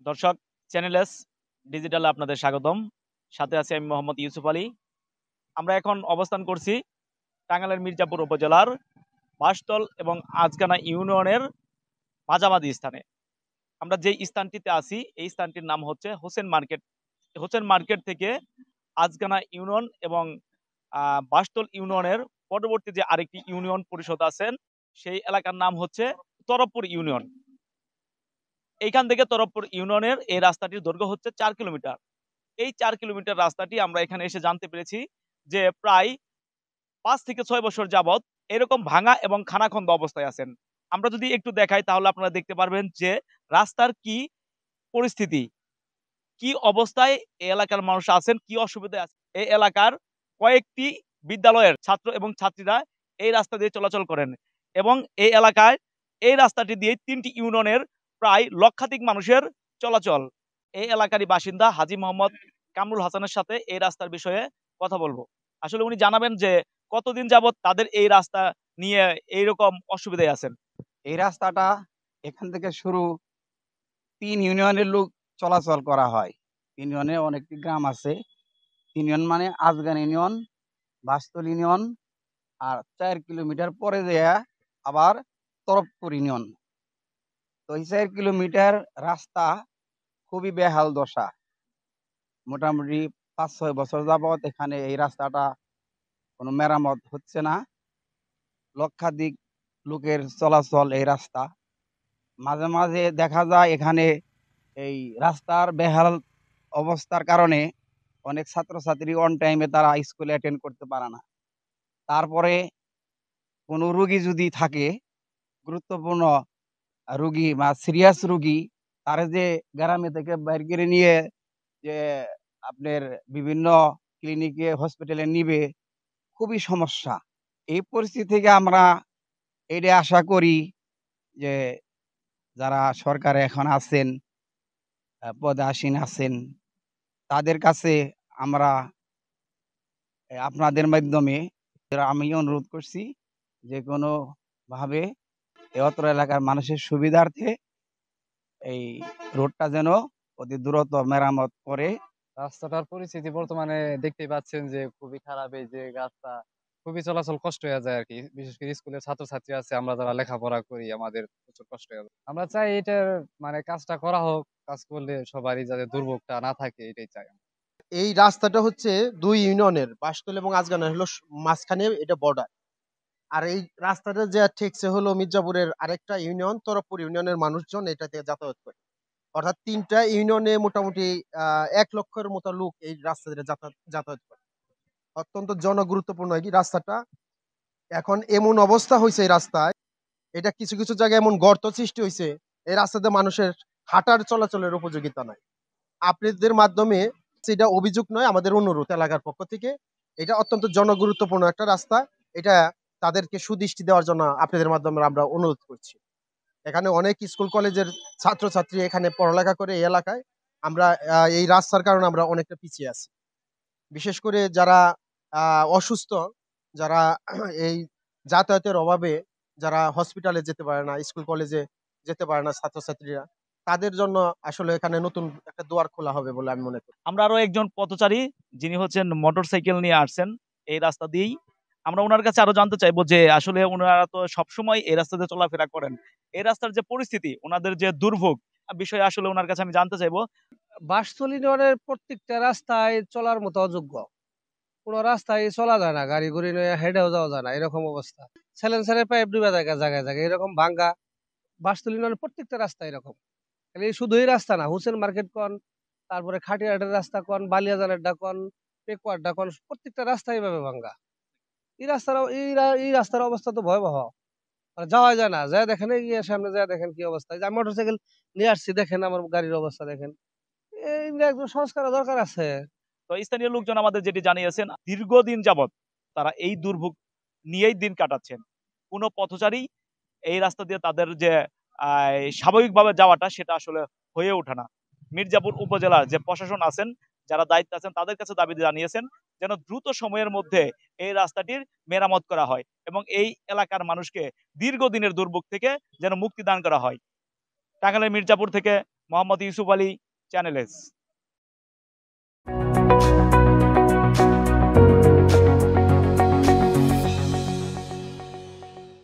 দর্শক, channel S ডিজিটালে আপনাদের স্বাগতম। সাথে আছি আমি মোহাম্মদ ইউসুফ আলী। আমরা এখন অবস্থান করছি টাঙ্গাইলের মির্জাপুর উপজেলার বাঁশতল এবং আজকানা ইউনিয়নের মাঝামাঝি স্থানে। আমরা যে স্থানটিতে আছি এই স্থানটির নাম হচ্ছে হোসেন মার্কেট। হোসেন মার্কেট থেকে আজকানা ইউনিয়ন এবং বাঁশতল ইউনিয়নের পরবর্তী যে আরেকটি ইউনিয়ন পরিষদ আছেন সেই এলাকার নাম হচ্ছে তরফপুর ইউনিয়ন। এইখান থেকে তরফপুর ইউনিয়নের এই রাস্তাটির দৈর্ঘ্য হচ্ছে 4 কিলোমিটার। এই 4 কিলোমিটার রাস্তাটি আমরা এখানে এসে জানতে পেরেছি যে প্রায় 5 থেকে 6 বছর যাবত এরকম ভাঙা এবং খানাখন্দ অবস্থায় আছেন। আমরা যদি একটু দেখাই তাহলে আপনারা দেখতে পারবেন যে রাস্তার কি পরিস্থিতি, কি অবস্থায় এই এলাকার মানুষ আছেন, কি অসুবিধায় আছে। এই এলাকার কয়েকটি বিদ্যালয়ের ছাত্র এবং ছাত্রীরা এই রাস্তা দিয়ে চলাচল করেন এবং এই এলাকায় এই রাস্তাটি দিয়ে 3টি ইউনিয়নের প্রায় লক্ষাধিক মানুষের চলাচল। এই এলাকারই বাসিন্দা হাজী মোহাম্মদ কামরুল হাসানের সাথে এই রাস্তার বিষয়ে কথা বলবো। আসলে উনি জানাবেন যে কতদিন যাবত তাদের এই রাস্তা নিয়ে এইরকম অসুবিধায় আছেন। এই রাস্তাটা এখান থেকে শুরু, 3 ইউনিয়নের লোক চলাচল করা হয়। ইউনিয়নে অনেকটি গ্রাম আছে। ইউনিয়ন মানে আজগান ইউনিয়ন, বাস্তল ইউনিয়ন, আর 4 কিলোমিটার পরে দেয়া আবার তরফপুর ইউনিয়ন। তো এই 4 কিলোমিটার রাস্তা খুবই বেহাল দশা। মোটামুটি 5-6 বছর যাবত এখানে এই রাস্তাটা কোনো মেরামত হচ্ছে না। লক্ষাধিক লোকের চলাচল এই রাস্তা। মাঝে মাঝে দেখা যায় এখানে এই রাস্তার বেহাল অবস্থার কারণে অনেক ছাত্রছাত্রী অন টাইমে তারা স্কুলে অ্যাটেন্ড করতে পারে না। তারপরে কোনো রুগী যদি থাকে, গুরুত্বপূর্ণ রুগী বা সিরিয়াস রুগী, তারা যে গ্রামে থেকে বাইর করে নিয়ে যে আপনার বিভিন্ন ক্লিনিকে হসপিটালে নিবে, খুবই সমস্যা। এই পরিস্থিতি থেকে আমরা এটা আশা করি যে যারা সরকারে এখন আছেন, পদে আসীন আছেন, তাদের কাছে আমরা আপনাদের মাধ্যমে আমি অনুরোধ করছি যে কোনো ভাবে এই অত্র এলাকার মানুষের সুবিধার্থে এই রোডটা যেন অতি দ্রুত মেরামত করে। রাস্তাটার পরিস্থিতি বর্তমানে দেখতেই পাচ্ছেন যে খুবই খারাপ। এই যে রাস্তা খুবই চলাচল কষ্ট হয়ে যায় আর কি। বিশেষ করে স্কুলের ছাত্রছাত্রী আছে, আমরা যারা লেখাপড়া করি আমাদের প্রচুর কষ্ট হয়ে যায়। আমরা চাই এটার কাজটা করা হোক। কাজ করলে সবারই যাতে দুর্ভোগটা না থাকে এটাই চাই। এই রাস্তাটা হচ্ছে দুই ইউনিয়নের বাঁশতল এবং আজগানের হলো মাঝখানে এটা বর্ডার। আর এই রাস্তাটা যে ঠেকছে হলো মির্জাপুরের আরেকটা ইউনিয়ন তরফপুর ইউনিয়নের মানুষজন এটাতে যাতায়াত করে। অর্থাৎ 3টা ইউনিয়নে মোটামুটি 1 লক্ষের মতো লোক এই রাস্তা দিয়ে যাতায়াত করে। অত্যন্ত জনগুরুত্বপূর্ণ এই রাস্তাটা। এখন এমন অবস্থা হয়েছে এই রাস্তায়, এটা কিছু কিছু জায়গায় এমন গর্ত সৃষ্টি হয়েছে, এই রাস্তাতে মানুষের হাঁটার চলাচলের উপযোগিতা নাই। আপনাদের মাধ্যমে সেটা অভিযোগ নয়, আমাদের অনুরোধ এলাকার পক্ষ থেকে, এটা অত্যন্ত জনগুরুত্বপূর্ণ একটা রাস্তা। এটা তাদেরকে সুদৃষ্টি দেওয়ার জন্য আপনাদের মাধ্যমে আমরা অনুরোধ করছি। এখানে অনেক স্কুল কলেজের ছাত্রছাত্রী এখানে পড়ালেখা করে এই এলাকায়। আমরা এই রাস্তার কারণে আমরা অনেকটা পিছিয়ে আছি। বিশেষ করে যারা অসুস্থ, যারা এই যাতায়াতের অভাবে যারা হসপিটালে যেতে পারে না, স্কুল কলেজে যেতে পারে না ছাত্রছাত্রীরা, তাদের জন্য আসলে এখানে নতুন একটা দুয়ার খোলা হবে বলে আমি মনে করি। আমরা আরো একজন পথচারী যিনি হচ্ছেন মোটরসাইকেল নিয়ে আসছেন এই রাস্তা দিয়েই। আমরা ওনার কাছে আরো জানতে চাইবো যে আসলে ওনারা তো সবসময় এই রাস্তাতে চলাফেরা করেন, এই রাস্তার যে পরিস্থিতি, ওনাদের যে দুর্ভোগ বিষয়ে আসলে ওনার কাছে আমি জানতে চাইবো। বাঁশতল ইউনিয়নের প্রত্যেকটা রাস্তায় চলার মতো অযোগ্য। কোনো রাস্তায় চলা যায় না, গাড়ি ঘুরি নিয়ে হেঁটেও যাওয়া যায় না, এরকম অবস্থা। স্যালেন্সারের পাইপ ডুবে যায় জায়গায় জায়গায়, এরকম ভাঙ্গা। বাঁশতল ইউনিয়নের প্রত্যেকটা রাস্তা এরকম। খালি শুধু এই রাস্তা না, হোসেন মার্কেট কন, তারপরে খাটিয়াহাটের রাস্তা কন, বালিয়াজানের ডাকন, পেকুয়ার ডাকন, প্রত্যেকটা রাস্তা এইভাবে ভাঙ্গা। এই রাস্তার অবস্থা তো ভয়াবহ। যাওয়া যায় না, যায় দেখেন এই সামনে যায় দেখেন কি অবস্থা। এই যে আমি মোটরসাইকেল নিয়ে আসছি, দেখেন আমার গাড়ির অবস্থা দেখেন। এই একদম সংস্কারের দরকার আছে। তো স্থানীয় লোকজন আমাদের যেটি জানিয়েছেন দীর্ঘদিন যাবত তারা এই দুর্ভোগ নিয়েই দিন কাটাচ্ছেন। কোনো পথচারী এই রাস্তা দিয়ে তাদের যে স্বাভাবিকভাবে যাওয়াটা সেটা আসলে হয়ে ওঠে না। মির্জাপুর উপজেলার যে প্রশাসন আছেন, যারা দায়িত্ব আছেন, তাদের কাছে দাবি জানিয়েছেন যেন দ্রুত সময়ের মধ্যে এই রাস্তাটির মেরামত করা হয় এবং এই এলাকার মানুষকে দীর্ঘদিনের দুর্ভোগ থেকে যেন মুক্তি দান করা হয়। টাঙ্গাইলের মির্জাপুর থেকে মোহাম্মদ ইউসুফ আলী, চ্যানেল এস।